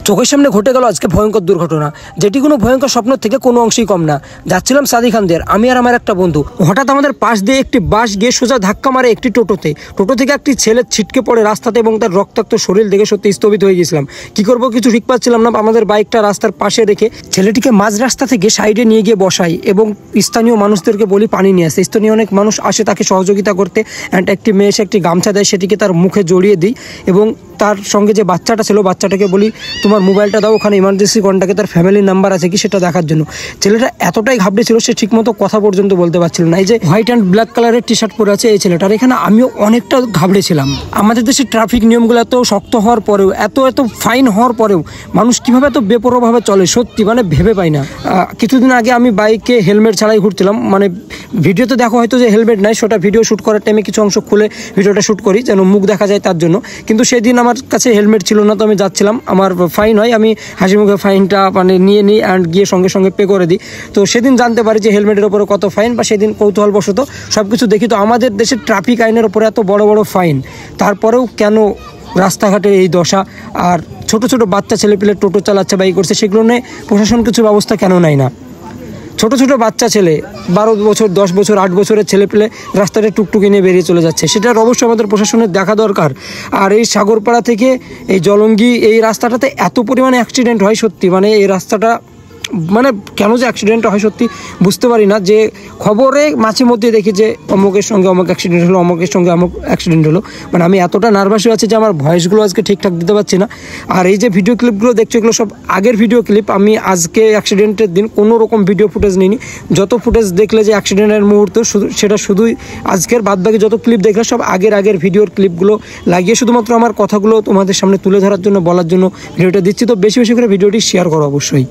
চোখের সামনে ঘটে গেল আজকে ভয়ঙ্কর দুর্ঘটনা, যেটি কোনো ভয়ঙ্কর স্বপ্ন থেকে কোনো অংশেই কম না। যাচ্ছিলাম সাদিখানদের, আমি আর আমার একটা বন্ধু। হঠাৎ আমাদের পাশ দিয়ে একটি বাস গিয়ে সোজা ধাক্কা মারে একটি টোটো থেকে একটি ছেলে ছিটকে পড়ে রাস্তাতে এবং তার রক্তাক্ত শরীর দেখে সত্যি স্থবিত হয়ে গেছিলাম। কি করব কিছু ঠিক পাচ্ছিলাম না। আমাদের বাইকটা রাস্তার পাশে রেখে ছেলেটিকে মাঝ রাস্তা থেকে সাইডে নিয়ে গিয়ে বসাই এবং স্থানীয় মানুষদেরকে বলি পানি নিয়ে আসে। স্থানীয় অনেক মানুষ আসে তাকে সহযোগিতা করতে। অ্যান্ড একটি মেয়ে এসে একটি গামছা দেয়, সেটিকে তার মুখে জড়িয়ে দিই এবং তার সঙ্গে যে বাচ্চাটা ছিল বাচ্চাটাকে বলি তোমার মোবাইলটা দাও, ওখানে ইমার্জেন্সি কন্ট্যাক্টে তার ফ্যামিলির নাম্বার আছে কি সেটা দেখার জন্য। ছেলেটা এতটাই ঘাবড়ে ছিল সে ঠিকমতো কথা পর্যন্ত বলতে পারছিল না। এই যে হোয়াইট অ্যান্ড ব্ল্যাক কালারের টি শার্ট পরে আছে এই ছেলেটার, এখানে আমিও অনেকটা ঘাবড়েছিলাম। আমাদের দেশের ট্রাফিক নিয়মগুলো এত শক্ত হওয়ার পরেও, এত ফাইন হওয়ার পরেও মানুষ কীভাবে এত বেপরোয়াভাবে চলে সত্যি মানে ভেবে পাই না। কিছুদিন আগে আমি বাইকে হেলমেট ছাড়াই ঘুরছিলাম, মানে ভিডিওতে দেখো হয়তো যে হেলমেট নাই, সেটা ভিডিও শ্যুট করার টাইমে কিছু অংশ খুলে ভিডিওটা শ্যুট করি যেন মুখ দেখা যায় তার জন্য। কিন্তু সেদিন আমার কাছে হেলমেট ছিল না, তো আমি যাচ্ছিলাম, আমার ফাইন হয়, আমি হাসি মুখে ফাইনটা মানে নিয়ে নিই অ্যান্ড গিয়ে সঙ্গে সঙ্গে পে করে দিই। তো সেদিন জানতে পারি যে হেলমেটের ওপরে কত ফাইন, বা সেদিন কৌতূহলবশত সব কিছু দেখি। তো আমাদের দেশের ট্রাফিক আইনের ওপরে এত বড় বড় ফাইন, তারপরেও কেন রাস্তাঘাটের এই দশা? আর ছোট ছোট বাচ্চা ছেলেপিলে টোটো চালাচ্ছে, বাইক করছে, সেগুলো নিয়ে প্রশাসন কিছু ব্যবস্থা কেন নেয় না? ছোট ছোট বাচ্চা ছেলে 12 বছর 10 বছর 8 বছরের ছেলে পেলে রাস্তাটা টুকটুকি নিয়ে বেরিয়ে চলে যাচ্ছে, সেটার অবশ্যই আমাদের প্রশাসনের দেখা দরকার। আর এই সাগরপাড়া থেকে এই জলঙ্গি এই রাস্তাটাতে এত পরিমাণে অ্যাক্সিডেন্ট হয় সত্যি, মানে এই রাস্তাটা মানে কেন যে অ্যাক্সিডেন্টটা হয় সত্যি বুঝতে পারি না। যে খবরে মাঝে মধ্যে দেখি যে অমুকের সঙ্গে অমুক অ্যাক্সিডেন্ট হলো, অমুকের সঙ্গে অমুক অ্যাক্সিডেন্ট হলো, মানে আমি এতটা নার্ভাস হয়ে আছি যে আমার ভয়েসগুলো আজকে ঠিকঠাক দিতে পারছি না। আর এই যে ভিডিও ক্লিপগুলো দেখছো এগুলো সব আগের ভিডিও ক্লিপ, আমি আজকে অ্যাক্সিডেন্টের দিন কোনো রকম ভিডিও ফুটেজ নিইনি। যত ফুটেজ দেখলে যে অ্যাক্সিডেন্টের মুহূর্ত সেটা শুধুই আজকের, বাদবাকি যত ক্লিপ দেখলে সব আগের ভিডিওর ক্লিপগুলো লাগিয়ে শুধুমাত্র আমার কথাগুলো তোমাদের সামনে তুলে ধরার জন্য বলার জন্য ভিডিওটা দিচ্ছি। তো বেশি বেশি করে ভিডিওটি শেয়ার করো অবশ্যই।